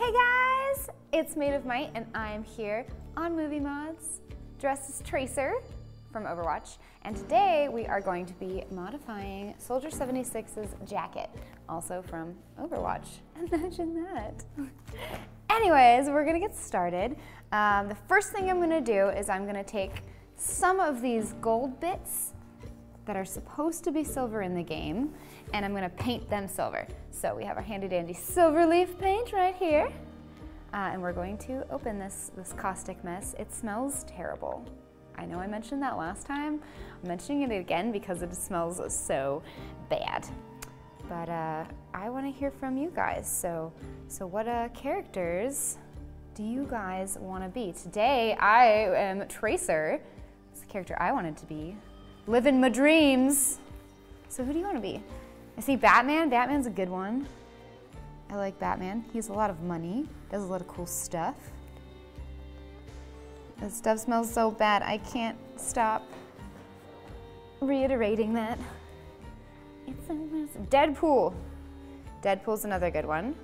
Hey guys, it's Made of Might and I am here on Movie Mods, dressed as Tracer from Overwatch. And today we are going to be modifying Soldier 76's jacket, also from Overwatch. Imagine that. Anyways, we're gonna get started. The first thing I'm gonna do is I'm gonna take some of these gold bits that are supposed to be silver in the game, and I'm gonna paint them silver. So we have our handy dandy silver leaf paint right here. And we're going to open this caustic mess. It smells terrible. I know I mentioned that last time. I'm mentioning it again because it smells so bad. But I wanna hear from you guys. So what characters do you guys wanna be? Today, I am Tracer. It's the character I wanted to be. Living my dreams. So who do you want to be? I see Batman. Batman's a good one. I like Batman. He has a lot of money. Does a lot of cool stuff. This stuff smells so bad. I can't stop reiterating that. It's so massive. Deadpool. Deadpool's another good one.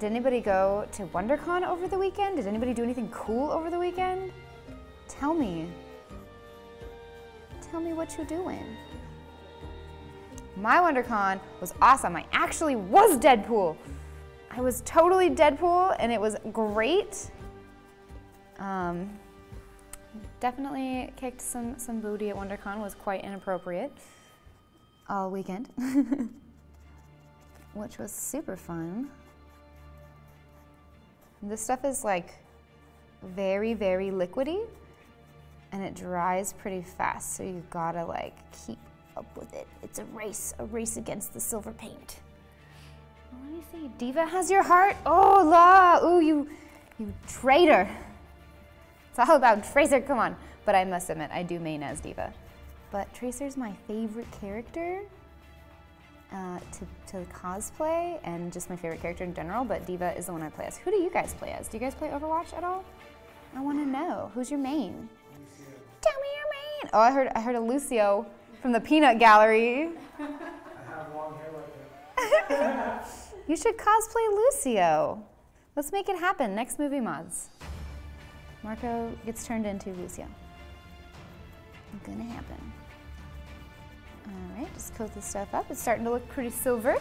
Did anybody go to WonderCon over the weekend? Did anybody do anything cool over the weekend? Tell me. Tell me what you're doing. My WonderCon was awesome. I actually was Deadpool. I was totally Deadpool and it was great. Definitely kicked some booty at WonderCon. Was quite inappropriate all weekend, which was super fun. This stuff is like very, very liquidy. And it dries pretty fast, so you gotta like keep up with it. It's a race against the silver paint. Well, let me see, Diva has your heart. Oh, la, ooh, you traitor. It's all about Tracer, come on. But I must admit, I do main as Diva. But Tracer's my favorite character to cosplay, and just my favorite character in general, but Diva is the one I play as. Who do you guys play as? Do you guys play Overwatch at all? I wanna know, who's your main? Tell me your main. Oh, I heard a Lucio from the Peanut Gallery. I have long hair like that. You should cosplay Lucio. Let's make it happen. Next Movie Mods. Marco gets turned into Lucio. Gonna happen. All right, just coat this stuff up. It's starting to look pretty silver,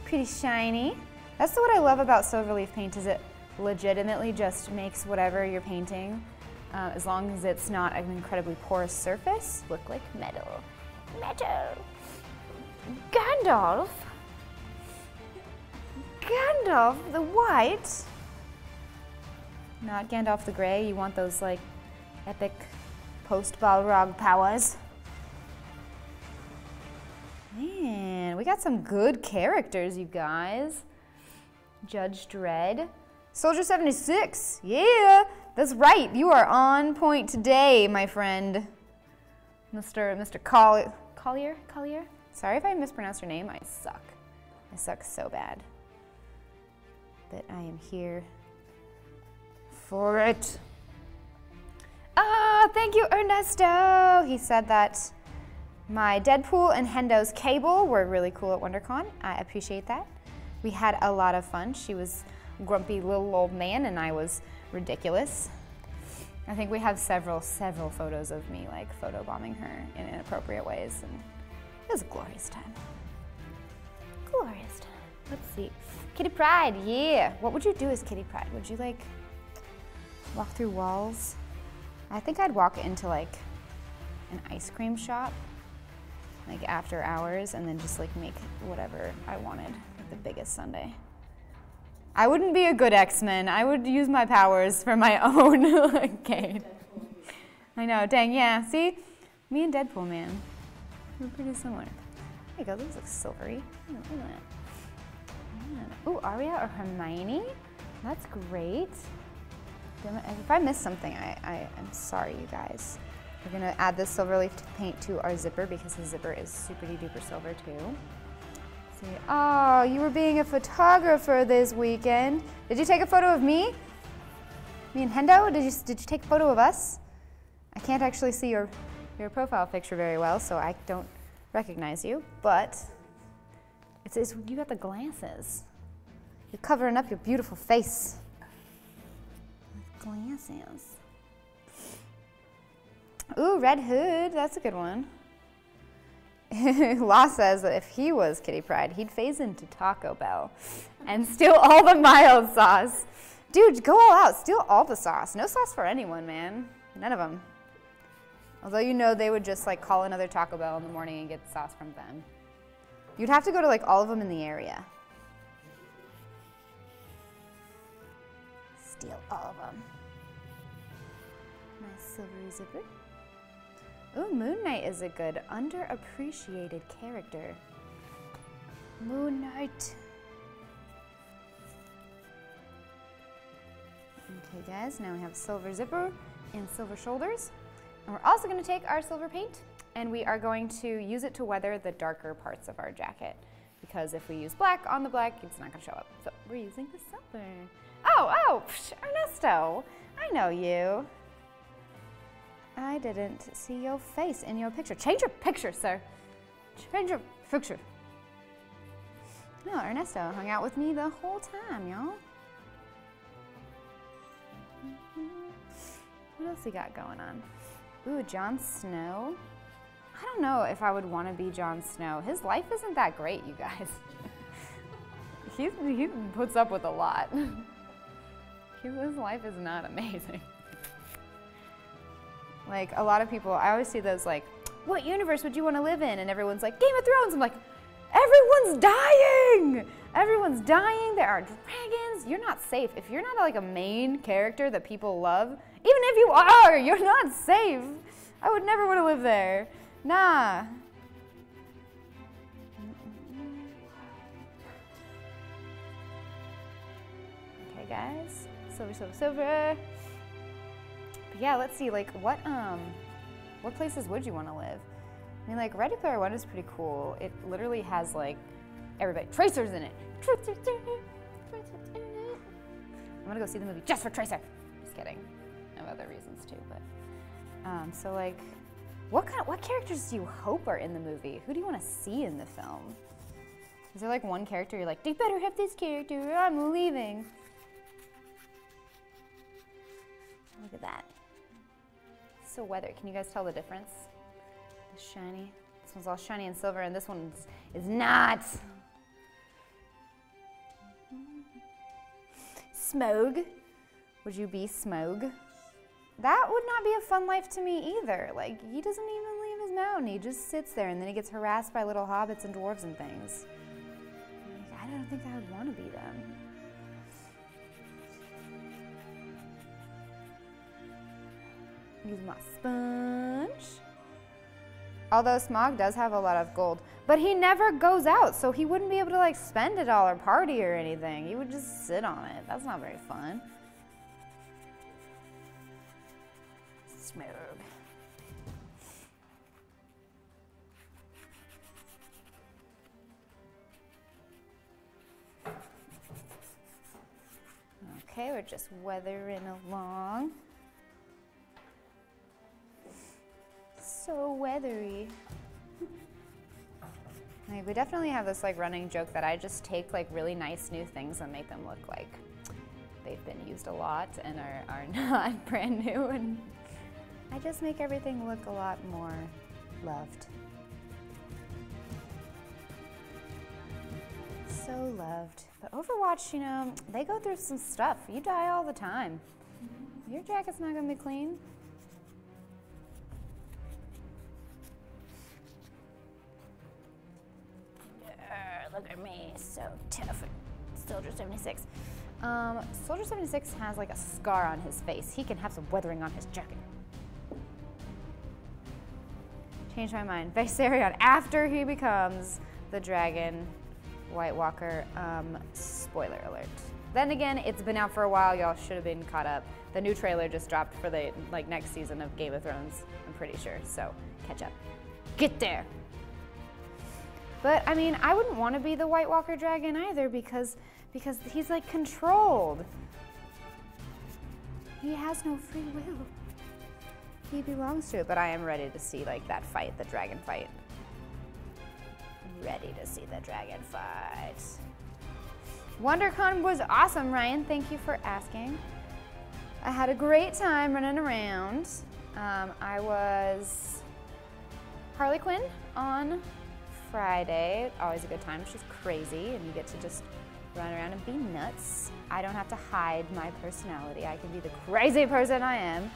pretty shiny. That's what I love about silver leaf paint, is it legitimately just makes whatever you're painting, as long as it's not an incredibly porous surface, look like metal. Metal! Gandalf! Gandalf the White! Not Gandalf the Grey, you want those like epic post-Balrog powers. Man, we got some good characters, you guys. Judge Dredd. Soldier 76, yeah! That's right, you are on point today, my friend. Mr. Collier? Sorry if I mispronounced your name, I suck. I suck so bad. But I am here for it. Ah, thank you, Ernesto! He said that my Deadpool and Hendo's cable were really cool at WonderCon. I appreciate that. We had a lot of fun. She was a grumpy little old man and I was ridiculous. I think we have several photos of me like photobombing her in inappropriate ways, and it was a glorious time. Glorious time. Let's see. Kitty Pryde, yeah. What would you do as Kitty Pryde? Would you like walk through walls? I think I'd walk into like an ice cream shop, like after hours, and then just like make whatever I wanted, like the biggest sundae. I wouldn't be a good X-Men. I would use my powers for my own gain. I know, dang, yeah. See? Me and Deadpool, man. We're pretty similar. There you go, those look silvery. Look at that. Yeah. Ooh, Arya or Hermione? That's great. If I missed something, I'm sorry, you guys. We're gonna add this silver leaf paint to our zipper because the zipper is super duper silver too. Oh, you were being a photographer this weekend. Did you take a photo of me? Me and Hendo? Did you take a photo of us? I can't actually see your profile picture very well, so I don't recognize you, but it's you got the glasses. You're covering up your beautiful face with glasses. Ooh, Red Hood, that's a good one. Law says that if he was Kitty Pryde, he'd phase into Taco Bell and steal all the mild sauce. Dude, go all out, steal all the sauce. No sauce for anyone, man. None of them. Although you know they would just like call another Taco Bell in the morning and get the sauce from them. You'd have to go to like all of them in the area. Steal all of them. Nice silvery zipper. Ooh, Moon Knight is a good underappreciated character. Moon Knight. Okay guys, now we have silver zipper and silver shoulders. And we're also going to take our silver paint and we are going to use it to weather the darker parts of our jacket. Because if we use black on the black, it's not going to show up. So we're using the silver. Oh, Ernesto, I know you. I didn't see your face in your picture. Change your picture, sir. Change your picture. No, Ernesto hung out with me the whole time, y'all. What else we got going on? Ooh, Jon Snow. I don't know if I would want to be Jon Snow. His life isn't that great, you guys. he puts up with a lot. His life is not amazing. Like, a lot of people, I always see those like, what universe would you want to live in? And everyone's like, Game of Thrones. I'm like, everyone's dying! Everyone's dying, there are dragons. You're not safe. If you're not like a main character that people love, even if you are, you're not safe. I would never want to live there. Nah. Okay, guys. Silver, silver, silver. But yeah, let's see, like, what places would you want to live? I mean, like, Ready Player One is pretty cool. It literally has, like, everybody. Tracer's in it. I'm gonna go see the movie just for Tracer. Just kidding. I have other reasons too, but. So, like, what characters do you hope are in the movie? Who do you want to see in the film? Is there, like, one character you're like, they better have this character or I'm leaving? Look at that. So weathered. Can you guys tell the difference? It's shiny. This one's all shiny and silver, and this one is not. Smough. Would you be Smough? That would not be a fun life to me either. Like, he doesn't even leave his mountain. He just sits there, and then he gets harassed by little hobbits and dwarves and things. Like, I don't think I would want to be them. Use my sponge. Although Smaug does have a lot of gold, but he never goes out, so he wouldn't be able to like spend it all or party or anything. He would just sit on it. That's not very fun. Smaug. Okay, we're just weathering along. So weathery. Like, we definitely have this like running joke that I just take like really nice new things and make them look like they've been used a lot and are not brand new, and I just make everything look a lot more loved. So loved. But Overwatch, you know, they go through some stuff. You die all the time. Your jacket's not gonna be clean. Look at me, so tough. Soldier 76. Soldier 76 has like a scar on his face. He can have some weathering on his jacket. Changed my mind. Viserion after he becomes the dragon White Walker. Spoiler alert. Then again, it's been out for a while. Y'all should have been caught up. The new trailer just dropped for the like next season of Game of Thrones. I'm pretty sure. So catch up. Get there. But I mean, I wouldn't want to be the White Walker dragon either because he's like controlled. He has no free will. He belongs to it, but I am ready to see like that fight, the dragon fight. Ready to see the dragon fight. WonderCon was awesome, Ryan. Thank you for asking. I had a great time running around. I was Harley Quinn on Friday. Always a good time. She's crazy, and you get to just run around and be nuts. I don't have to hide my personality. I can be the crazy person I am.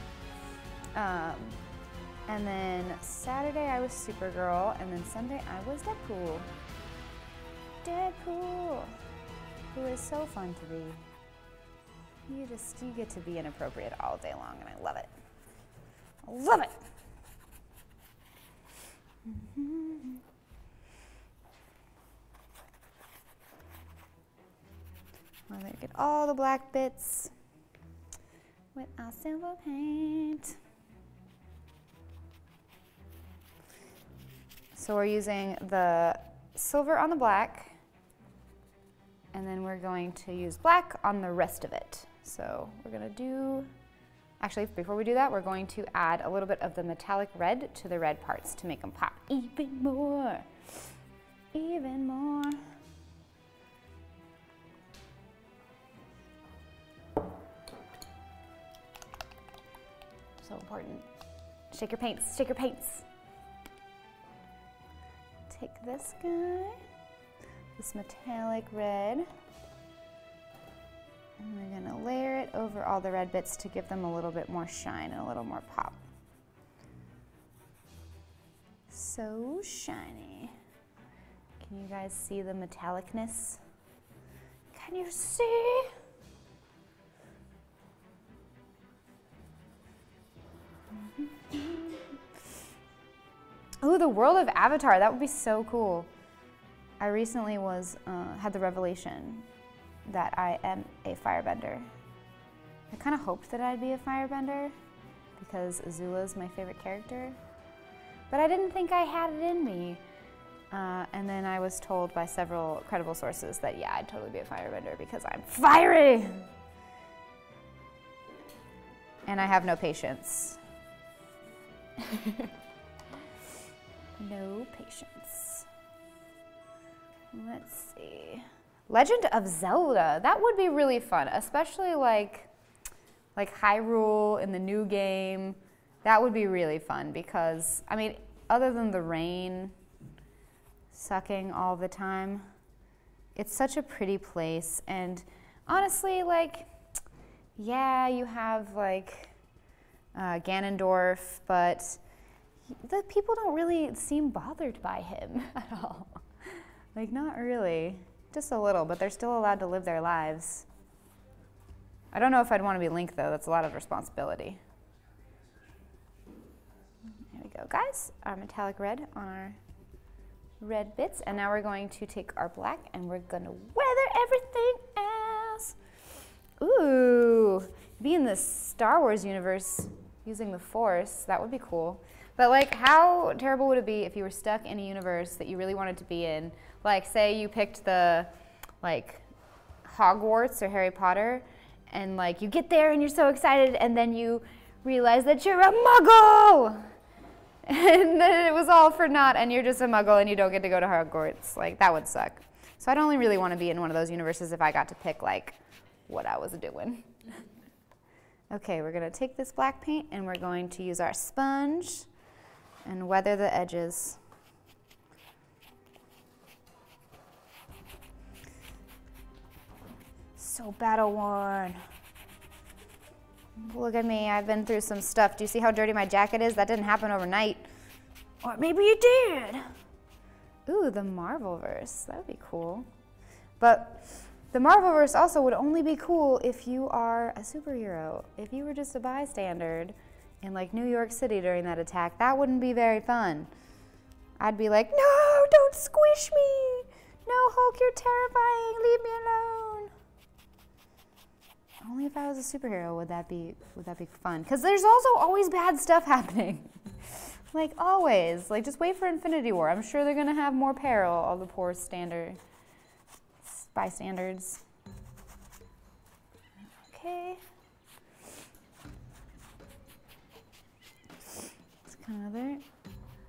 And then Saturday I was Supergirl, and then Sunday I was Deadpool. Deadpool, who is so fun to be. You get to be inappropriate all day long, and I love it. I love it. Well, there, get all the black bits with our silver paint. So we're using the silver on the black, and then we're going to use black on the rest of it. So we're gonna do, actually before we do that, we're going to add a little bit of the metallic red to the red parts to make them pop even more, even more. So important. Shake your paints, shake your paints. Take this guy, this metallic red, and we're gonna layer it over all the red bits to give them a little bit more shine and a little more pop. So shiny. Can you guys see the metallicness? Can you see? Ooh, the world of Avatar, that would be so cool. I recently had the revelation that I am a firebender. I kind of hoped that I'd be a firebender because Azula's my favorite character, but I didn't think I had it in me. And then I was told by several credible sources that yeah, I'd totally be a firebender because I'm fiery! And I have no patience. No patience. Let's see. Legend of Zelda. That would be really fun, especially like Hyrule in the new game. That would be really fun because, I mean, other than the rain sucking all the time, it's such a pretty place. And honestly, like, yeah, you have like Ganondorf, but the people don't really seem bothered by him at all. Like, not really. Just a little, but they're still allowed to live their lives. I don't know if I'd want to be Link, though. That's a lot of responsibility. There we go, guys. Our metallic red on our red bits. And now we're going to take our black, and we're going to weather everything else. Ooh, be in the Star Wars universe using the Force. That would be cool. But like, how terrible would it be if you were stuck in a universe that you really wanted to be in? Like, say you picked the, like, Hogwarts or Harry Potter, and like, you get there and you're so excited, and then you realize that you're a muggle! And then it was all for naught, and you're just a muggle and you don't get to go to Hogwarts. Like, that would suck. So I'd only really want to be in one of those universes if I got to pick, like, what I was doing. Okay, we're gonna take this black paint and we're going to use our sponge and weather the edges. So battle worn. Look at me, I've been through some stuff. Do you see how dirty my jacket is? That didn't happen overnight. Or maybe it did. Ooh, the Marvelverse, that would be cool. But the Marvelverse also would only be cool if you are a superhero. If you were just a bystander in like New York City during that attack, that wouldn't be very fun. I'd be like, no, don't squish me. No, Hulk, you're terrifying, leave me alone. Only if I was a superhero would that be fun. Because there's also always bad stuff happening. Like always, like just wait for Infinity War. I'm sure they're gonna have more peril, all the poor bystanders. Okay. It's kind of there.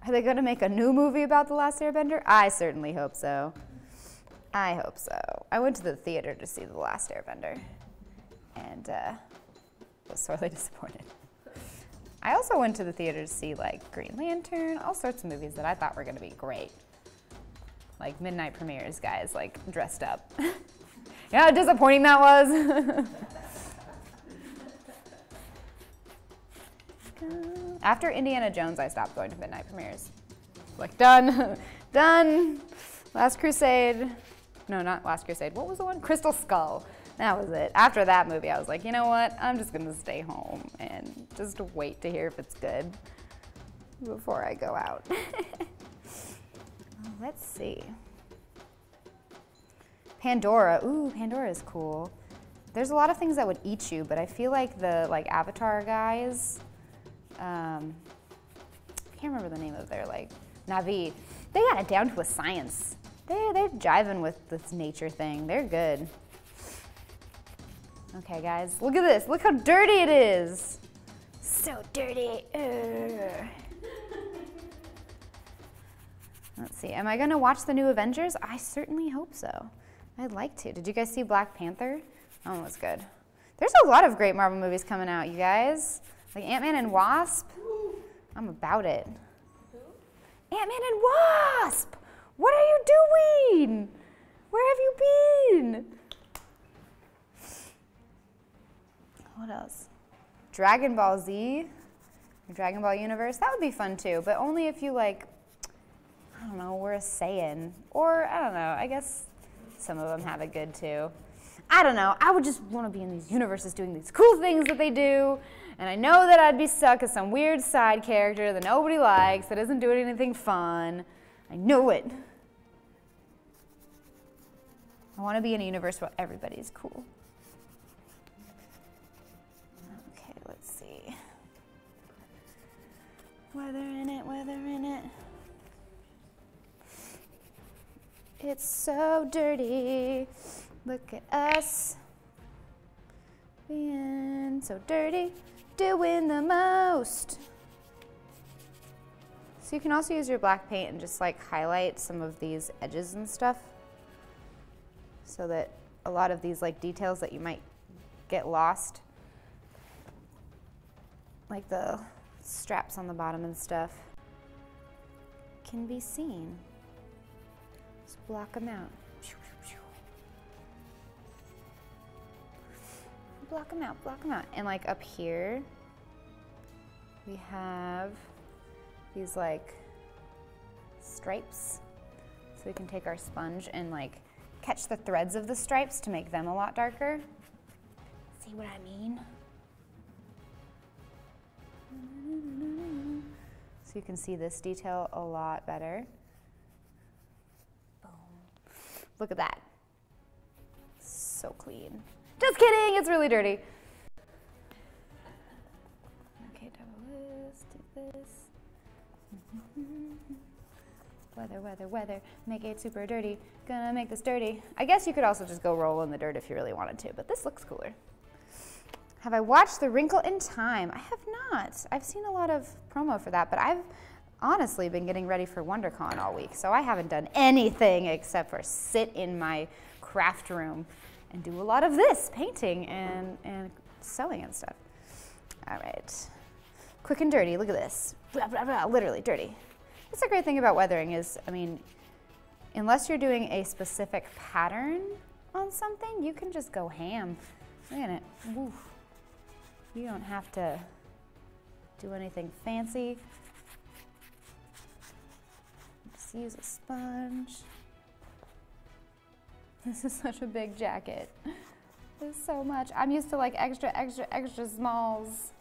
Are they going to make a new movie about The Last Airbender? I certainly hope so. I hope so. I went to the theater to see The Last Airbender and was sorely disappointed. I also went to the theater to see like Green Lantern, all sorts of movies that I thought were gonna be great. Like midnight premieres, guys, like dressed up. You know how disappointing that was? After Indiana Jones, I stopped going to midnight premieres. Like, done, done. Last Crusade. No, not Last Crusade. What was the one? Crystal Skull. That was it. After that movie, I was like, you know what? I'm just gonna stay home and just wait to hear if it's good before I go out. Let's see. Pandora. Ooh, Pandora is cool. There's a lot of things that would eat you, but I feel like the Avatar guys, I can't remember the name of their Na'vi. They got it down to a science. They're jiving with this nature thing. They're good. Okay, guys, look at this. Look how dirty it is. So dirty. Ugh. Let's see. Am I gonna watch the new Avengers? I certainly hope so. I'd like to. Did you guys see Black Panther? That one was good. There's a lot of great Marvel movies coming out, you guys. Like Ant-Man and Wasp. I'm about it. Ant-Man and Wasp! What are you doing? Where have you been? What else? Dragon Ball Z, Dragon Ball Universe. That would be fun too, but only if you I don't know, were a Saiyan. Or, I don't know, I guess some of them have it good too. I don't know, I would just want to be in these universes doing these cool things that they do, and I know that I'd be stuck as some weird side character that nobody likes, that isn't doing anything fun. I know it. I want to be in a universe where everybody's cool. Okay, let's see. Weather in it, weather in it. It's so dirty. Look at us. Being so dirty, doing the most. So you can also use your black paint and just highlight some of these edges and stuff so that a lot of these details that you might get lost, like the straps on the bottom and stuff, can be seen. Just block them out. Block them out, block them out. And up here, we have these stripes. So we can take our sponge and catch the threads of the stripes to make them a lot darker. See what I mean? So you can see this detail a lot better. Boom. Look at that. So clean. Just kidding, it's really dirty. Okay, double this, do this. Weather, weather, weather, make it super dirty. Gonna make this dirty. I guess you could also just go roll in the dirt if you really wanted to, but this looks cooler. Have I watched The Wrinkle in Time? I have not. I've seen a lot of promo for that, but I've honestly been getting ready for WonderCon all week, so I haven't done anything except for sit in my craft room and do a lot of this, painting and sewing and stuff. All right, quick and dirty, look at this. Blah, blah, blah, literally dirty. That's a great thing about weathering is, I mean, unless you're doing a specific pattern on something, you can just go ham. Look at it, woo. You don't have to do anything fancy. Just use a sponge. This is such a big jacket. There's so much. I'm used to extra, extra, extra smalls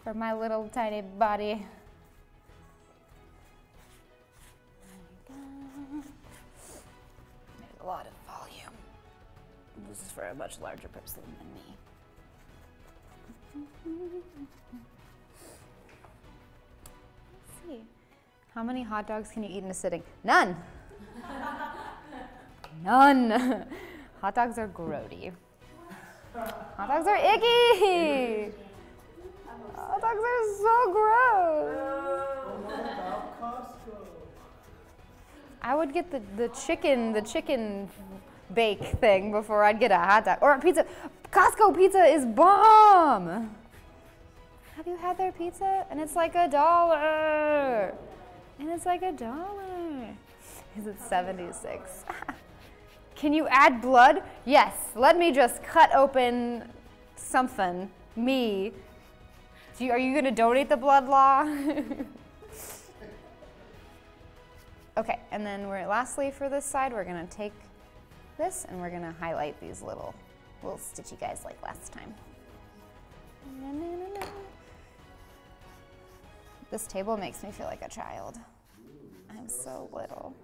for my little tiny body. There you go. There's a lot of volume. This is for a much larger person than me. Let's see. How many hot dogs can you eat in a sitting? None. None. Hot dogs are grody. Hot dogs are icky. Hot dogs are so gross. I would get the chicken bake thing before I'd get a hot dog or a pizza. Costco pizza is bomb. Have you had their pizza? And it's like $1. And it's like $1. Is it 76? Can you add blood? Yes. Let me just cut open something. Me. Are you going to donate the blood law? Okay, and then lastly for this side, we're going to take this and we're going to highlight these little stitchy guys like last time. This table makes me feel like a child. I'm so little.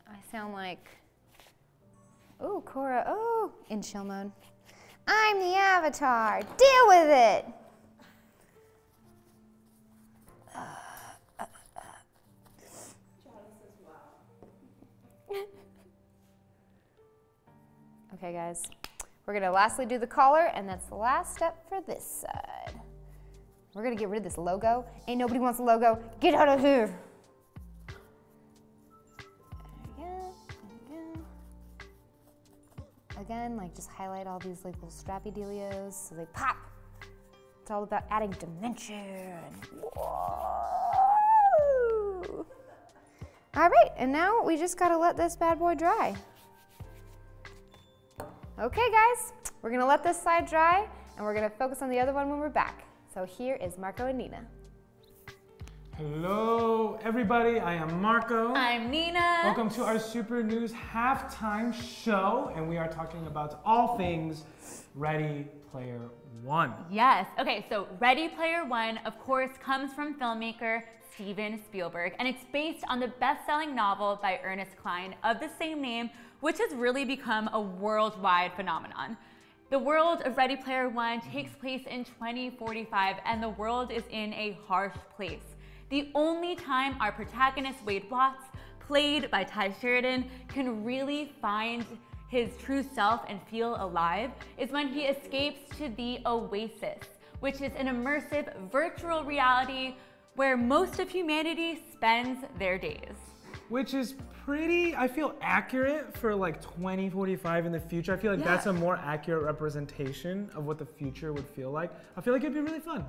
I sound like, oh, Cora, oh, in chill mode. I'm the avatar, deal with it. Okay guys, we're gonna lastly do the collar, and that's the last step for this side. We're gonna get rid of this logo. Ain't nobody wants a logo. Get out of here. There we go. Again, like just highlight all these like little strappy dealios so they pop. It's all about adding dimension. Whoa. All right, and now we just gotta let this bad boy dry. Okay guys, we're gonna let this side dry and we're gonna focus on the other one when we're back. So here is Marco and Nina. Hello everybody, I am Marco. I'm Nina. Welcome to our Super News halftime show, and we are talking about all things Ready Player One. Yes, okay, so Ready Player One, of course, comes from filmmaker Steven Spielberg, and it's based on the best-selling novel by Ernest Cline of the same name, which has really become a worldwide phenomenon. The world of Ready Player One takes place in 2045, and the world is in a harsh place. The only time our protagonist, Wade Watts, played by Ty Sheridan, can really find his true self and feel alive is when he escapes to the Oasis, which is an immersive virtual reality where most of humanity spends their days. Which is pretty, I feel, accurate for like 2045 in the future. I feel like that's a more accurate representation of what the future would feel like. I feel like it'd be really fun.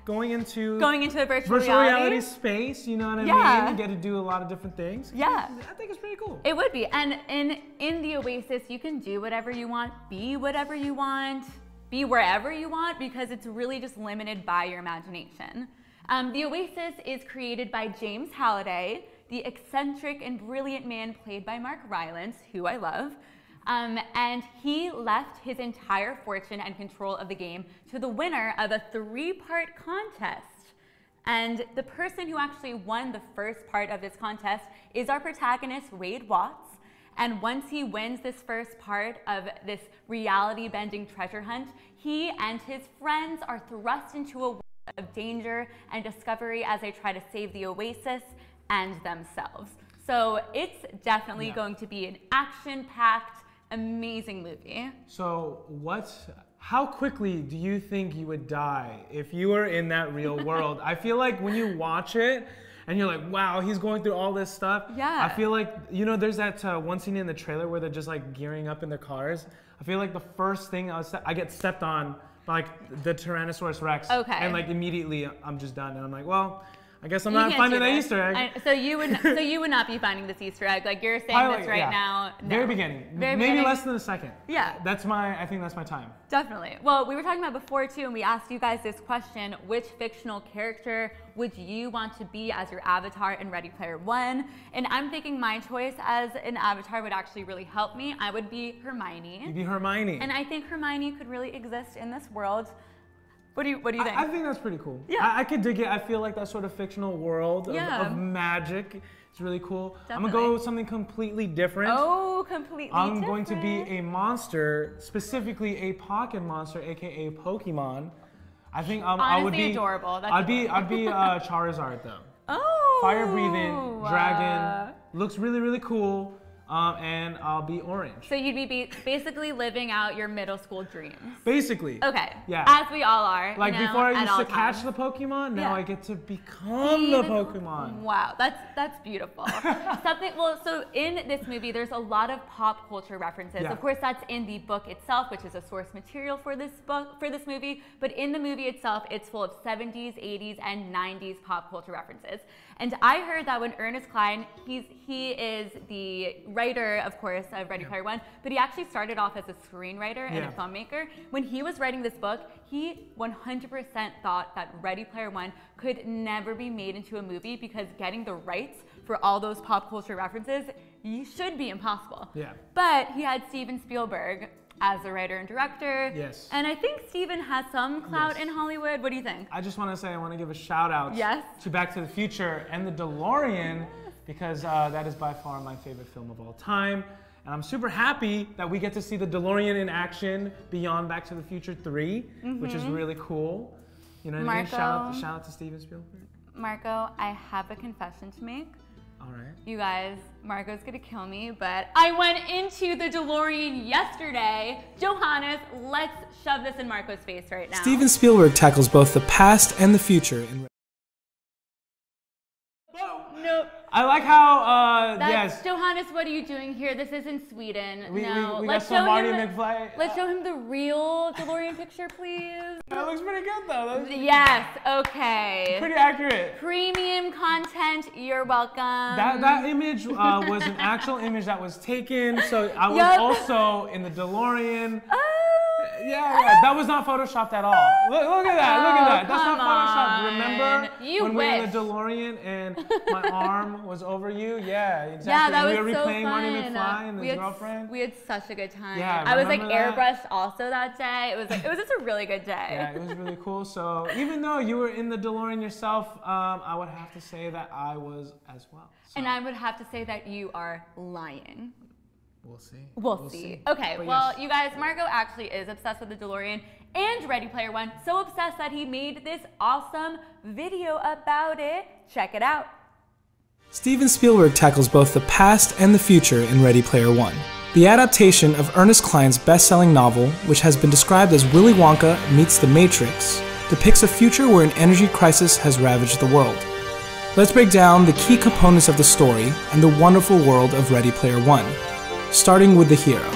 Going into a virtual reality space, you know what I mean? You get to do a lot of different things. Yeah. I think it's pretty cool. It would be. And in the Oasis, you can do whatever you want, be whatever you want, be wherever you want, because it's really just limited by your imagination. The Oasis is created by James Halliday, the eccentric and brilliant man played by Mark Rylance, who I love. And he left his entire fortune and control of the game to the winner of a 3-part contest. And the person who actually won the first part of this contest is our protagonist, Wade Watts. And once he wins this first part of this reality-bending treasure hunt, he and his friends are thrust into a world of danger and discovery as they try to save the Oasis and themselves. So it's definitely going to be an action-packed, amazing movie. So how quickly do you think you would die if you were in that real world? I feel like when you watch it and you're like, wow, he's going through all this stuff. Yeah. I feel like, you know, there's that one scene in the trailer where they're just like gearing up in their cars. I feel like the first thing I get stepped on by like the Tyrannosaurus Rex. Okay. And like immediately I'm just done and I'm like, well, I guess I'm not finding that Easter egg. So you would not be finding this Easter egg. Like you're saying this right now. No. Very beginning. Very Maybe beginning. less than a second. Yeah. I think that's my time. Definitely. Well, we were talking about before too, and we asked you guys this question: which fictional character would you want to be as your avatar in Ready Player One? And I'm thinking my choice as an avatar would actually really help me. I would be Hermione. You'd be Hermione. And I think Hermione could really exist in this world. What do you think? I think that's pretty cool. Yeah. I could dig it. I feel like that sort of fictional world of magic is really cool. Definitely. I'm gonna go with something completely different. Oh, completely different. I'm going to be a monster, specifically a pocket monster, aka Pokemon. I think I would be adorable. That's I'd be Charizard though. Oh. Fire breathing dragon. Looks really, really cool. and I'll be orange. So you'd be basically living out your middle school dreams. Basically. Okay. Yeah. As we all are. Like you know, before I used to times. catch the Pokemon, now Yeah. I get to become the Pokemon. Wow, that's beautiful. So in this movie, there's a lot of pop culture references. Yeah. Of course, that's in the book itself, which is a source material for this movie. But in the movie itself, it's full of 70s, 80s, and 90s pop culture references. And I heard that when Ernest Cline, he is the writer, of course, of Ready Player One, but he actually started off as a screenwriter and a filmmaker. When he was writing this book, he 100% thought that Ready Player One could never be made into a movie because getting the rights for all those pop culture references should be impossible. Yeah. But he had Steven Spielberg as the writer and director. Yes. And I think Steven has some clout in Hollywood. What do you think? I just want to say I want to give a shout out to Back to the Future and the DeLorean because that is by far my favorite film of all time. And I'm super happy that we get to see the DeLorean in action beyond Back to the Future 3, which is really cool. You know what I mean? Shout out to Steven Spielberg. Marco, I have a confession to make. All right. You guys, Marco's gonna kill me, but I went into the DeLorean yesterday. Johannes, let's shove this in Marco's face right now. Steven Spielberg tackles both the past and the future in Nope. I like how, That's Johannes, what are you doing here? This isn't Sweden. we no. got some Marty McFly. Let's show him the real DeLorean picture, please. That looks pretty good though. Yes, okay. Pretty accurate. Premium content, you're welcome. That image was an actual image that was taken, so I was also in the DeLorean. Yeah, that was not photoshopped at all. Look at that, That's not photoshopped. Remember when we were in the DeLorean and my arm was over you? Yeah, exactly. Yeah, that was we were so replaying fun. Marty McFly and his girlfriend. We had such a good time. Yeah, I was like remember that? airbrushed also that day. It was just a really good day. Yeah, it was really cool. So even though you were in the DeLorean yourself, I would have to say that I was as well. So. And I would have to say that you are lying. We'll see. We'll see. Okay, But well, yes. you guys, Marco actually is obsessed with the DeLorean and Ready Player One. So obsessed that he made this awesome video about it. Check it out. Steven Spielberg tackles both the past and the future in Ready Player One. The adaptation of Ernest Cline's best-selling novel, which has been described as Willy Wonka meets The Matrix, depicts a future where an energy crisis has ravaged the world. Let's break down the key components of the story and the wonderful world of Ready Player One, starting with the hero,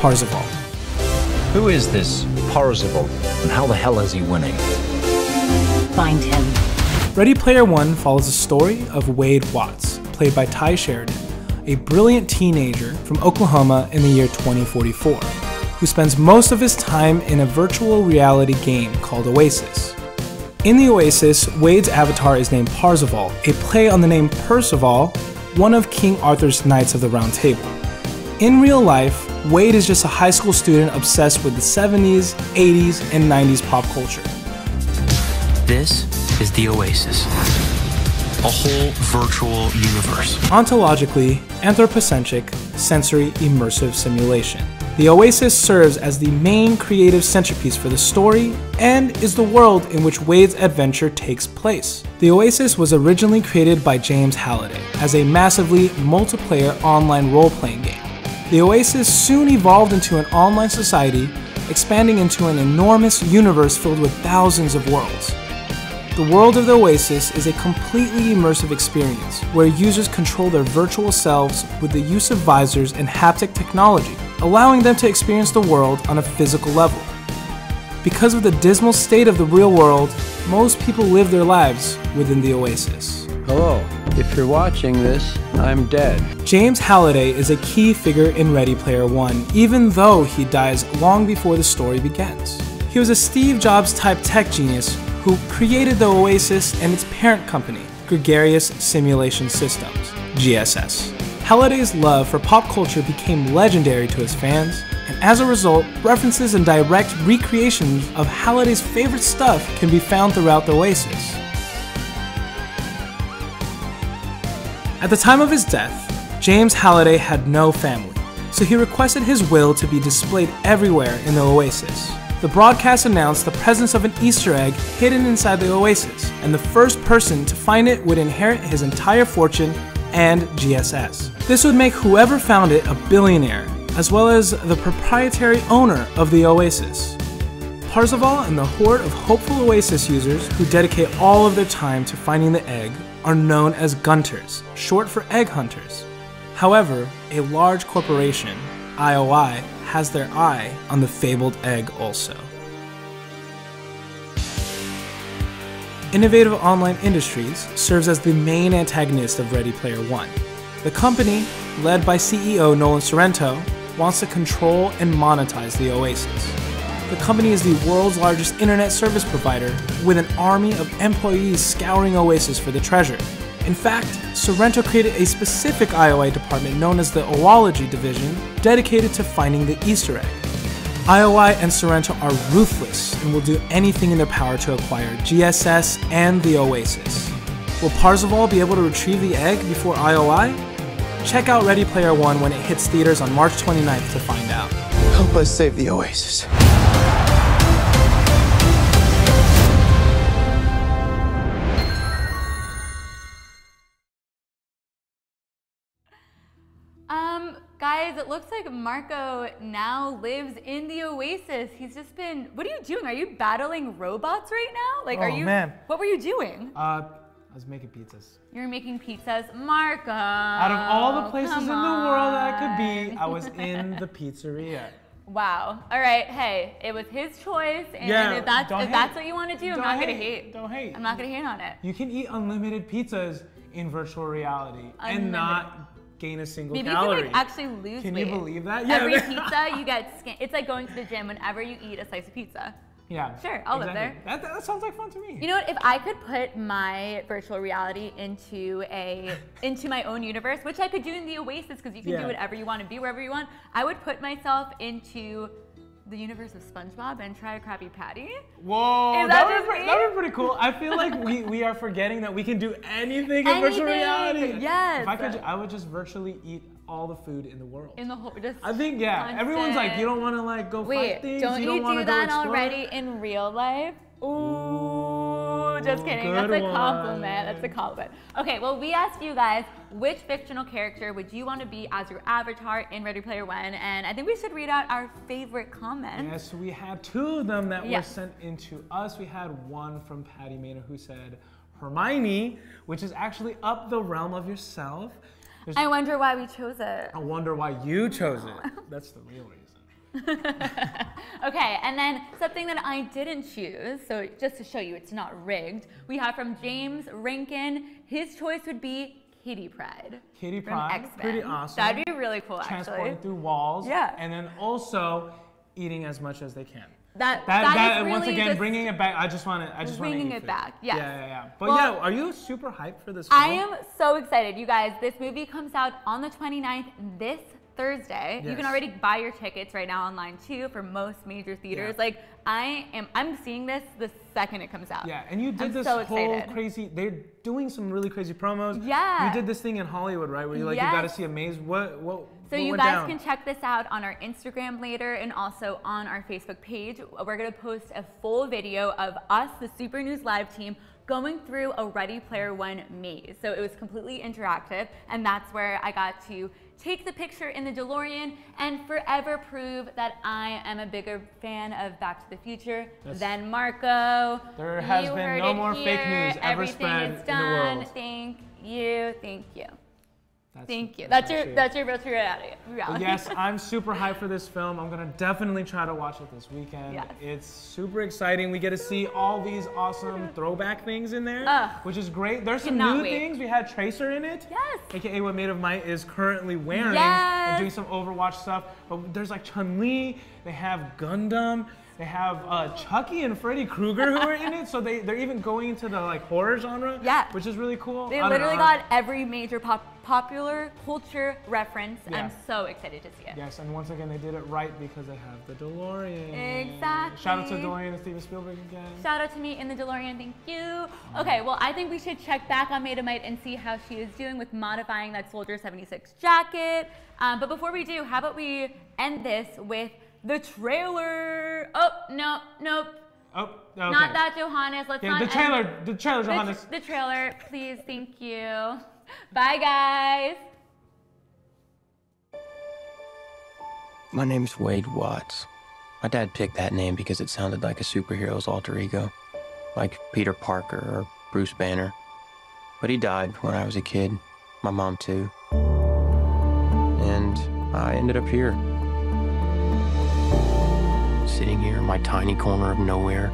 Parzival. Who is this Parzival, and how the hell is he winning? Find him. Ready Player One follows the story of Wade Watts, played by Ty Sheridan, a brilliant teenager from Oklahoma in the year 2044, who spends most of his time in a virtual reality game called Oasis. In the Oasis, Wade's avatar is named Parzival, a play on the name Percival, one of King Arthur's Knights of the Round Table. In real life, Wade is just a high school student obsessed with the 70s, 80s, and 90s pop culture. This is the Oasis, a whole virtual universe. Ontologically, anthropocentric, sensory, immersive simulation. The Oasis serves as the main creative centerpiece for the story and is the world in which Wade's adventure takes place. The Oasis was originally created by James Halliday as a massively multiplayer online role-playing game. The Oasis soon evolved into an online society, expanding into an enormous universe filled with thousands of worlds. The world of the Oasis is a completely immersive experience where users control their virtual selves with the use of visors and haptic technology, allowing them to experience the world on a physical level. Because of the dismal state of the real world, most people live their lives within the Oasis. Hello, if you're watching this, I'm dead. James Halliday is a key figure in Ready Player One, even though he dies long before the story begins. He was a Steve Jobs-type tech genius who created the Oasis and its parent company, Gregarious Simulation Systems, GSS. Halliday's love for pop culture became legendary to his fans, and as a result, references and direct recreations of Halliday's favorite stuff can be found throughout the Oasis. At the time of his death, James Halliday had no family, so he requested his will to be displayed everywhere in the Oasis. The broadcast announced the presence of an Easter egg hidden inside the Oasis, and the first person to find it would inherit his entire fortune and GSS. This would make whoever found it a billionaire, as well as the proprietary owner of the Oasis. Parzival and the horde of hopeful Oasis users who dedicate all of their time to finding the egg are known as Gunters, short for egg hunters. However, a large corporation, IOI, has their eye on the fabled egg also. Innovative Online Industries serves as the main antagonist of Ready Player One. The company, led by CEO Nolan Sorrento, wants to control and monetize the Oasis. The company is the world's largest internet service provider, with an army of employees scouring Oasis for the treasure. In fact, Sorrento created a specific IOI department known as the Oology Division, dedicated to finding the Easter egg. IOI and Sorrento are ruthless and will do anything in their power to acquire GSS and the Oasis. Will Parzival be able to retrieve the egg before IOI? Check out Ready Player One when it hits theaters on March 29th to find out. Help us save the Oasis. Guys, it looks like Marco now lives in the Oasis. He's just been, what are you doing? Are you battling robots right now? Like, man. What were you doing? I was making pizzas. You're making pizzas. Marco. Out of all the places in the world that I could be, I was in the pizzeria. Wow. All right. Hey, it was his choice, and if that's what you want to do, I'm not gonna hate. Don't hate. I'm not gonna hate on it. You can eat unlimited pizzas in virtual reality and not gain a single Maybe calorie. you can like actually lose weight. Can you believe that? Yeah. Every pizza you get, it's like going to the gym whenever you eat a slice of pizza. Yeah. Sure, I'll live there. That sounds like fun to me. You know what? If I could put my virtual reality into my own universe, which I could do in the Oasis, because you can do whatever you want and be wherever you want, I would put myself into the universe of SpongeBob and try a Krabby Patty. Whoa, that would be pretty cool. I feel like we are forgetting that we can do anything in virtual reality. Yes. If I could, I would just virtually eat all the food in the world. In the whole, just I think everyone's like, you don't want to like go fight things. Don't you want do to that go already in real life? Ooh, just kidding. That's a compliment. That's a compliment. Okay, well, we asked you guys, which fictional character would you want to be as your avatar in Ready Player One? And I think we should read out our favorite comments. Yes, we had two of them that were sent into us. We had one from Patty Maynard who said Hermione, which is actually up the realm of yourself. I wonder why we chose it. I wonder why you chose it. That's the real reason. Okay, and then something that I didn't choose, so just to show you it's not rigged, we have from James Rankin. His choice would be Kitty Pryde. Kitty Pryde, pretty awesome. That'd be really cool, actually. Transporting through walls. Yeah. And then also eating as much as they can. That is really once again, bringing it back. I just want to bringing eat it food. back. Yes. Yeah. But well, are you super hyped for this film? I am so excited, you guys. This movie comes out on the 29th, this Thursday. Yes. You can already buy your tickets right now online too for most major theaters. Yeah. Like I'm seeing this the second it comes out. Yeah, and you did this whole crazy. They're doing some really crazy promos. Yeah. You did this thing in Hollywood, right? Where you you got to see a maze. What? So you guys can check this out on our Instagram later and also on our Facebook page. We're gonna post a full video of us, the Super News Live team, going through a Ready Player One maze. So it was completely interactive, and that's where I got to take the picture in the DeLorean and forever prove that I am a bigger fan of Back to the Future than Marco. There has been no more fake news ever spread in the world. Thank you. Thank you. That's your virtual reality. Yes, I'm super hyped for this film. I'm gonna definitely try to watch it this weekend. Yes. It's super exciting. We get to see all these awesome throwback things in there, which is great. There's some new things. We had Tracer in it. Yes. AKA what Made of Might is currently wearing and doing some Overwatch stuff. But there's like Chun-Li. They have Gundam. They have Chucky and Freddy Krueger who are in it, so they're even going into the like horror genre, which is really cool. They literally got every major popular culture reference. I'm so excited to see it. Yes, and once again they did it right because they have the DeLorean. Exactly. Shout out to DeLorean and Steven Spielberg again. Shout out to me in the DeLorean, thank you. Okay, well I think we should check back on Made of Might and see how she is doing with modifying that Soldier 76 jacket. But before we do, how about we end this with the trailer. Oh, nope. Oh, okay. Not that, Johannes. Let's not the trailer, Johannes. The trailer, please, thank you. Bye, guys. My name's Wade Watts. My dad picked that name because it sounded like a superhero's alter ego, like Peter Parker or Bruce Banner. But he died when I was a kid, my mom too. And I ended up here. Sitting here in my tiny corner of nowhere.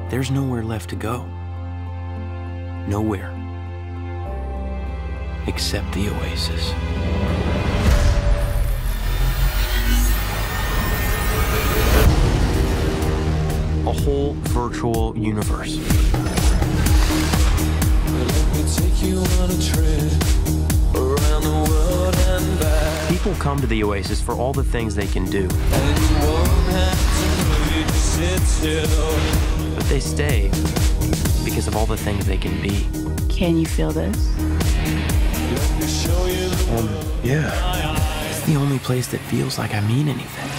There's nowhere left to go. Nowhere. Except the Oasis. A whole virtual universe. People come to the Oasis for all the things they can do. But they stay because of all the things they can be. Can you feel this? Yeah. It's the only place that feels like I mean anything.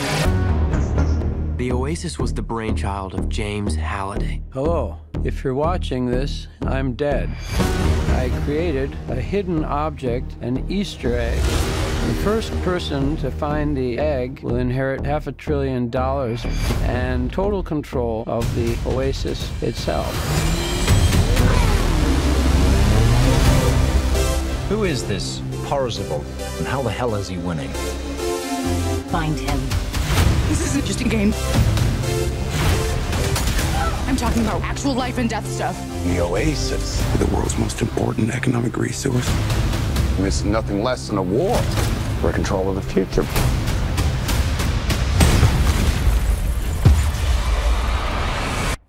The Oasis was the brainchild of James Halliday. Hello. If you're watching this, I'm dead. I created a hidden object, an Easter egg. The first person to find the egg will inherit $500 billion and total control of the Oasis itself. Who is this Parzival, and how the hell is he winning? Find him. This isn't just a game. I'm talking about actual life and death stuff. The Oasis, the world's most important economic resource. It's nothing less than a war for control of the future.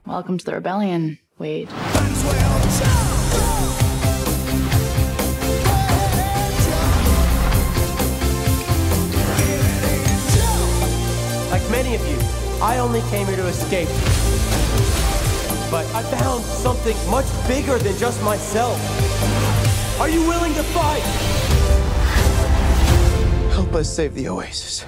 Welcome to the rebellion, Wade. Like many of you, I only came here to escape. But I found something much bigger than just myself. Are you willing to fight? Help us save the Oasis.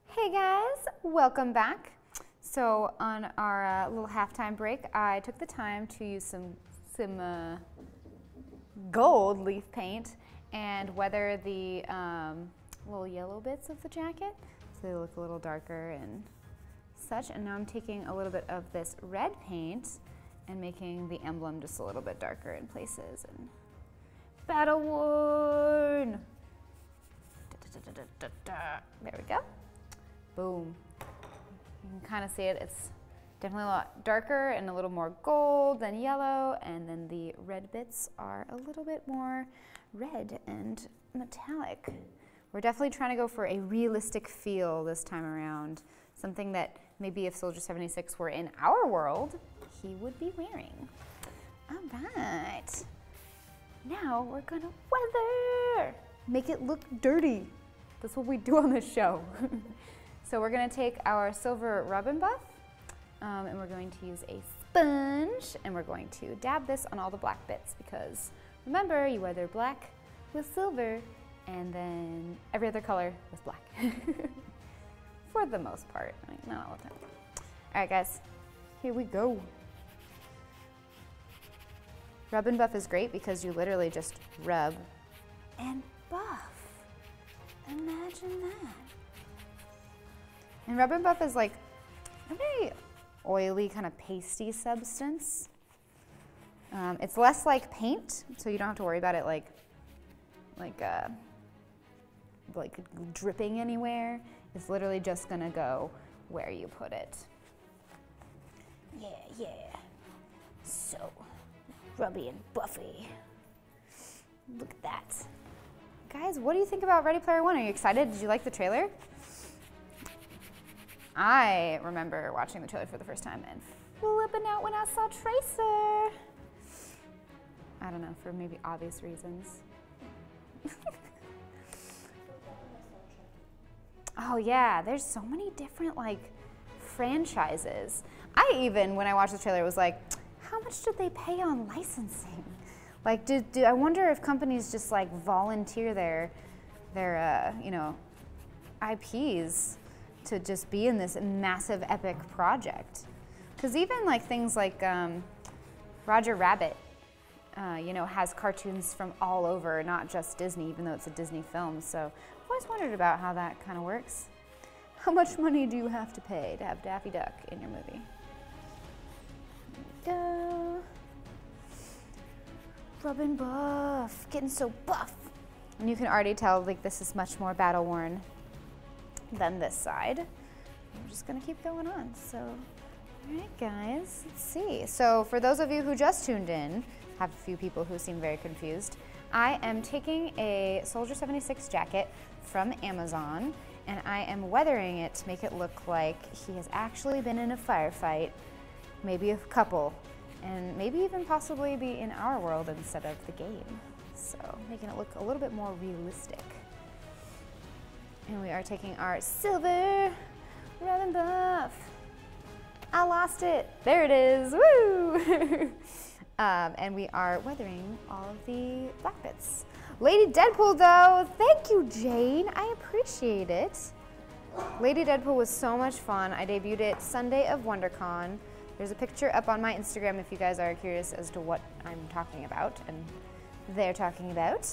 Hey guys, welcome back. So on our little halftime break, I took the time to use some gold leaf paint and weather the little yellow bits of the jacket so they look a little darker and such. And now I'm taking a little bit of this red paint and making the emblem just a little bit darker in places. And battle worn. There we go. Boom. You can kind of see it. It's definitely a lot darker and a little more gold than yellow, and then the red bits are a little bit more red and metallic. We're definitely trying to go for a realistic feel this time around, something that maybe if Soldier 76 were in our world, he would be wearing. All right. Now we're gonna weather. Make it look dirty. That's what we do on this show. So we're gonna take our silver rub and buff, and we're going to use a sponge, and we're going to dab this on all the black bits because remember, you weather black with silver, and then every other color with black. For the most part, I mean, not all the time. All right, guys, here we go. Rub and buff is great because you literally just rub and buff. Imagine that. And rub and buff is like a very oily, kind of pasty substance. It's less like paint, so you don't have to worry about it like dripping anywhere. It's literally just gonna go where you put it. Yeah. So, rubby and buffy. Look at that. Guys, what do you think about Ready Player One? Are you excited? Did you like the trailer? I remember watching the trailer for the first time and flipping out when I saw Tracer. I don't know, for maybe obvious reasons. Oh yeah, there's so many different like franchises. I even, when I watched the trailer, was like, how much did they pay on licensing? Like, I wonder if companies just like volunteer their you know, IPs to just be in this massive epic project. Because even like things like Roger Rabbit, you know, has cartoons from all over, not just Disney, even though it's a Disney film. So I've always wondered about how that kind of works. How much money do you have to pay to have Daffy Duck in your movie? Go. Robin Buff, getting so buff. And you can already tell like this is much more battle worn than this side. I'm just gonna keep going on. So, all right guys, let's see. So for those of you who just tuned in, have a few people who seem very confused. I am taking a Soldier 76 jacket from Amazon and I am weathering it to make it look like he has actually been in a firefight, maybe a couple, and maybe even possibly be in our world instead of the game. So making it look a little bit more realistic. And we are taking our silver Robin Buff. I lost it. There it is. Woo! And we are weathering all of the black bits. Lady Deadpool though, thank you Jane, I appreciate it. Lady Deadpool was so much fun. I debuted it Sunday of WonderCon. There's a picture up on my Instagram if you guys are curious as to what I'm talking about and they're talking about.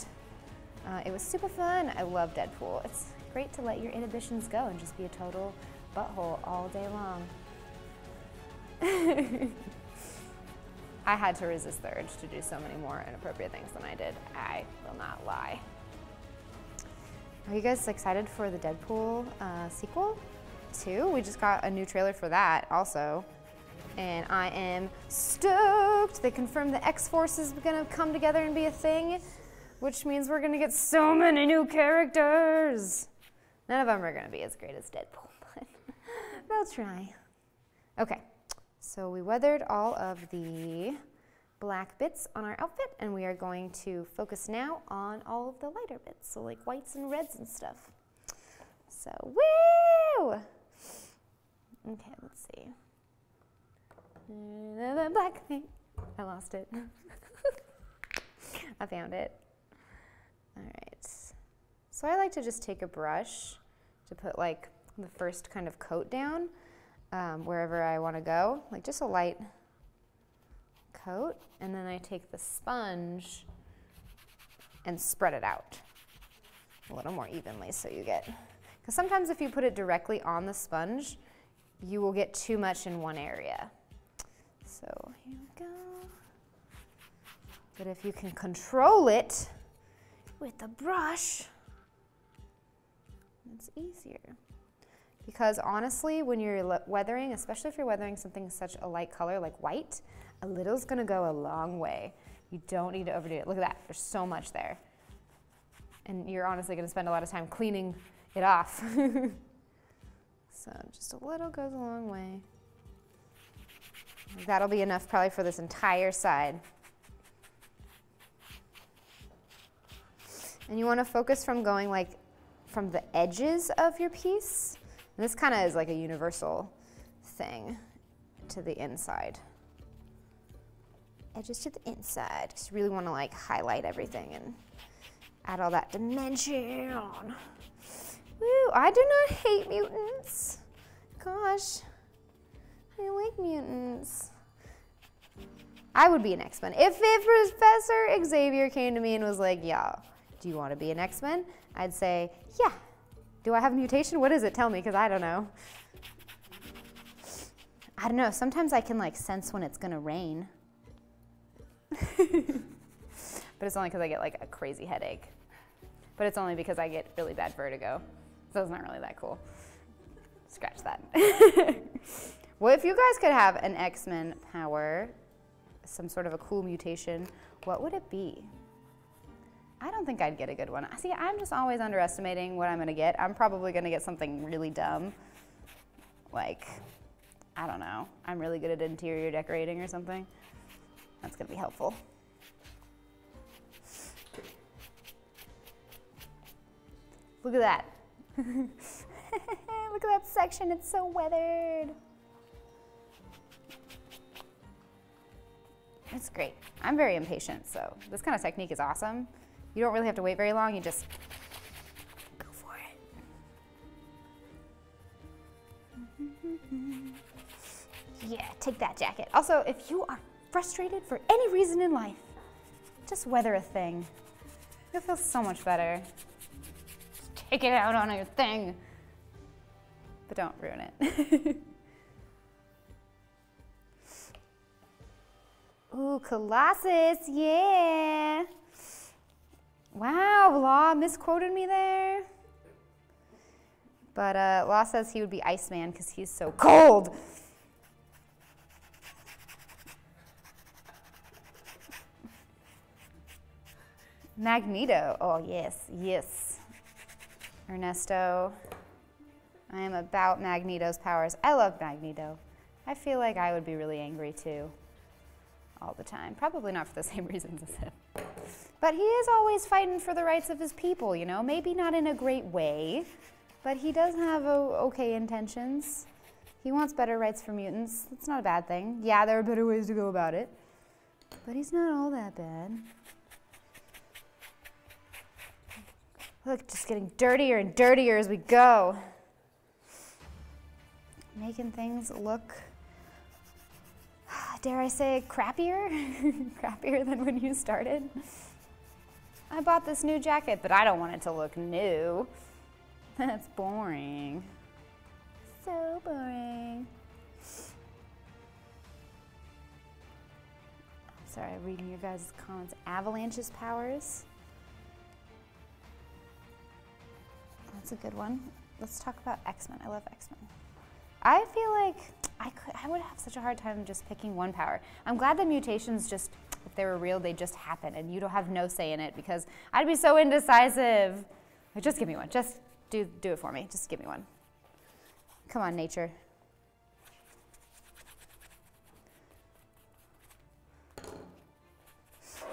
It was super fun. I love Deadpool. It's great to let your inhibitions go and just be a total butthole all day long. I had to resist the urge to do so many more inappropriate things than I did. I will not lie. Are you guys excited for the Deadpool sequel too? We just got a new trailer for that also. And I am stoked. They confirmed the X-Force is gonna come together and be a thing, which means we're gonna get so many new characters. None of them are gonna be as great as Deadpool, but they'll try. Okay, so we weathered all of the black bits on our outfit and we are going to focus now on all of the lighter bits, so like whites and reds and stuff. So, woo! Okay, let's see. The black thing. I lost it. I found it. All right. So I like to just take a brush to put like the first kind of coat down wherever I want to go, like just a light coat, and then I take the sponge and spread it out a little more evenly so you get, because sometimes if you put it directly on the sponge, you will get too much in one area. So here we go. But if you can control it with the brush, it's easier. Because honestly, when you're weathering, especially if you're weathering something such a light color like white, a little's gonna go a long way. You don't need to overdo it. Look at that, there's so much there. And you're honestly gonna spend a lot of time cleaning it off. So just a little goes a long way. That'll be enough probably for this entire side. And you want to focus from going like from the edges of your piece. And this kind of is like a universal thing to the inside. Edges to the inside. Just really want to like highlight everything and add all that dimension. Woo, I do not hate mutants. Gosh. I like mutants. I would be an X-Men. If Professor Xavier came to me and was like, yeah, do you want to be an X-Men? I'd say, yeah. Do I have a mutation? What is it? Tell me, because I don't know. I don't know. Sometimes I can like sense when it's going to rain. But it's only because I get like a crazy headache. But it's only because I get really bad vertigo. So it's not really that cool. Scratch that. Well, if you guys could have an X-Men power, some sort of a cool mutation, what would it be? I don't think I'd get a good one. See, I'm just always underestimating what I'm gonna get. I'm probably gonna get something really dumb. Like, I don't know. I'm really good at interior decorating or something. That's gonna be helpful. Look at that. Look at that section, it's so weathered. It's great. I'm very impatient, so this kind of technique is awesome. You don't really have to wait very long, you just go for it. Yeah, take that jacket. Also, if you are frustrated for any reason in life, just weather a thing. You'll feel so much better. Just take it out on your thing. But don't ruin it. Ooh, Colossus, yeah. Wow, Law misquoted me there. But Law says he would be Iceman because he's so cold. Magneto, oh yes, yes. Ernesto, I am about Magneto's powers. I love Magneto. I feel like I would be really angry too, all the time. Probably not for the same reasons as him. But he is always fighting for the rights of his people, you know? Maybe not in a great way, but he does have okay intentions. He wants better rights for mutants. That's not a bad thing. Yeah, there are better ways to go about it, but he's not all that bad. Look, just getting dirtier and dirtier as we go. Making things look, dare I say, crappier? Crappier than when you started. I bought this new jacket, but I don't want it to look new. That's boring. So boring. Sorry, I'm reading your guys' comments. Avalanche's powers. That's a good one. Let's talk about X-Men. I love X-Men. I feel like I would have such a hard time just picking one power. I'm glad that mutations just, if they were real, they just happen and you don't have no say in it because I'd be so indecisive. Like, just give me one. Just do it for me. Just give me one. Come on, nature.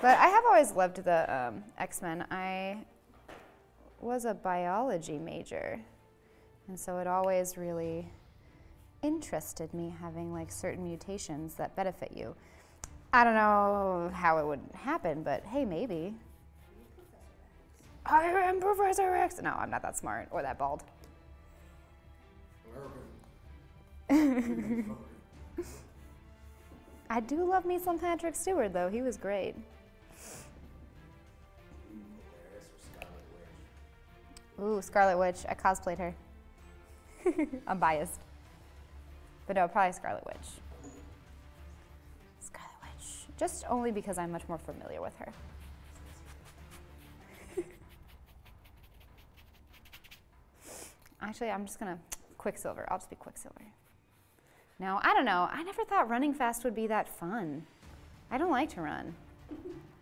But I have always loved the X-Men. I was a biology major, and so it always really interested me having like certain mutations that benefit you. I don't know how it would happen, but hey, maybe. I am Professor X. No, I'm not that smart or that bald. I do love me some Patrick Stewart though. He was great. Ooh, Scarlet Witch. I cosplayed her. I'm biased. But no, probably Scarlet Witch. Scarlet Witch. Just only because I'm much more familiar with her. Actually, I'm just gonna Quicksilver. I'll just be Quicksilver. No, I don't know. I never thought running fast would be that fun. I don't like to run.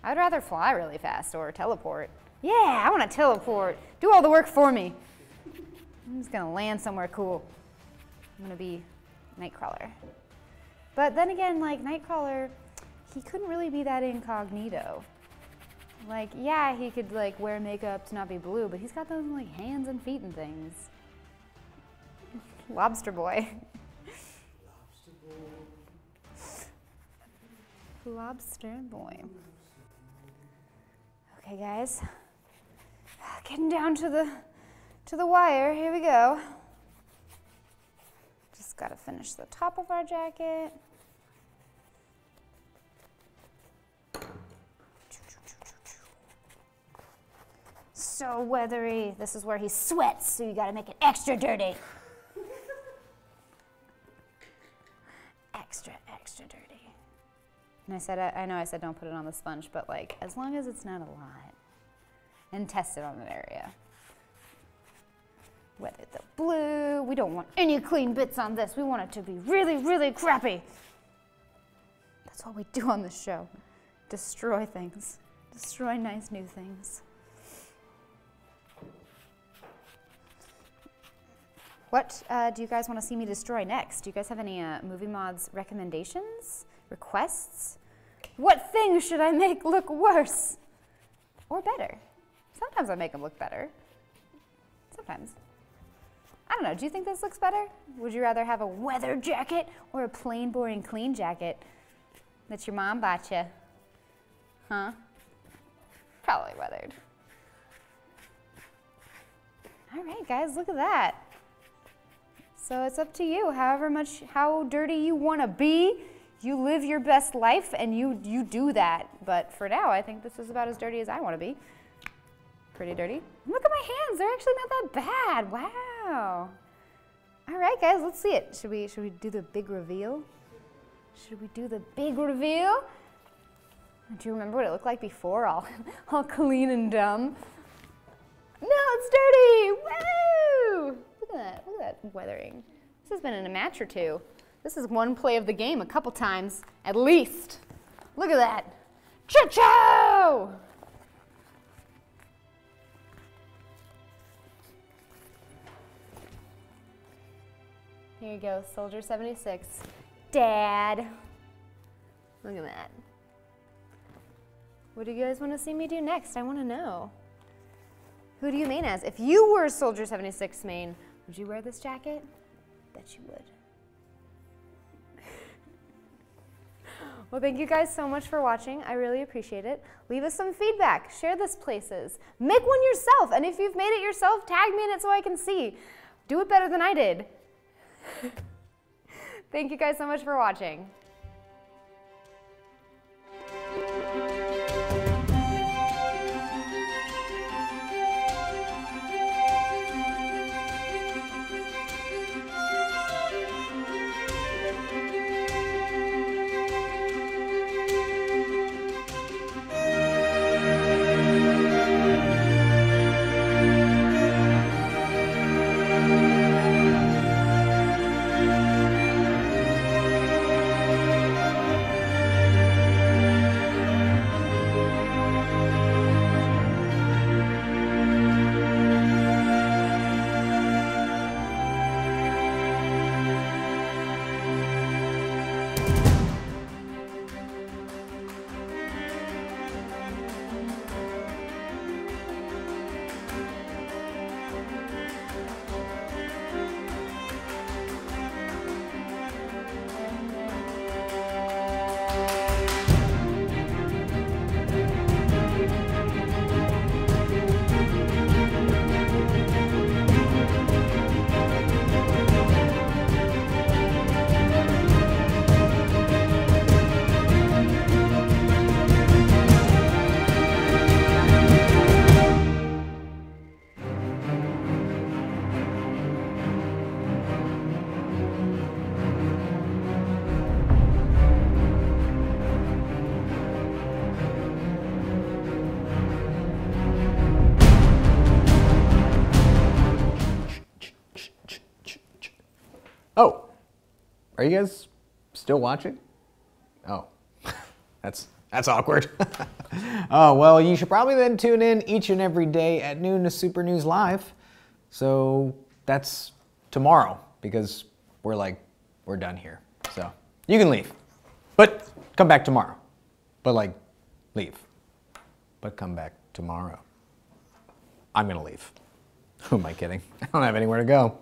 I'd rather fly really fast or teleport. Yeah, I want to teleport. Do all the work for me. I'm just gonna land somewhere cool. I'm gonna be Nightcrawler. But then again, like Nightcrawler, he couldn't really be that incognito. Like, yeah, he could like wear makeup to not be blue, but he's got those like hands and feet and things. Lobster boy. Lobster boy. Okay, guys. Getting down to the wire. Here we go. Just gotta finish the top of our jacket. So weathery. This is where he sweats, so you gotta make it extra dirty. Extra dirty. And I know I said don't put it on the sponge, but like, as long as it's not a lot. And test it on an area. Weather the blue. We don't want any clean bits on this. We want it to be really, really crappy. That's what we do on this show. Destroy things. Destroy nice new things. What do you guys want to see me destroy next? Do you guys have any movie mods recommendations? Requests? What things should I make look worse? Or better? Sometimes I make them look better. Sometimes. I don't know, do you think this looks better? Would you rather have a weather jacket or a plain, boring, clean jacket? that your mom bought you? Huh? Probably weathered. All right, guys, look at that. So it's up to you, how dirty you want to be. You live your best life and you do that. But for now, I think this is about as dirty as I want to be. Pretty dirty. Look at my hands, they're actually not that bad. Wow. All right, guys, let's see it. Should we do the big reveal? Should we do the big reveal? Do you remember what it looked like before, all clean and dumb? No, it's dirty! Woo! Look at that weathering. This has been in a match or two. This is one play of the game a couple times, at least. Look at that. Cha-chow! Here you go, Soldier 76. Dad. Look at that. What do you guys want to see me do next? I want to know. Who do you main as? If you were a Soldier 76 main, would you wear this jacket? Bet you would. Well, thank you guys so much for watching. I really appreciate it. Leave us some feedback. Share this places. Make one yourself. And if you've made it yourself, tag me in it so I can see. Do it better than I did. Thank you guys so much for watching. Oh, are you guys still watching? Oh, that's awkward. Oh, well, you should probably then tune in each and every day at noon to Super News Live. So that's tomorrow, because we're done here. So you can leave, but come back tomorrow. But leave, but come back tomorrow. I'm gonna leave. Who am I kidding? I don't have anywhere to go.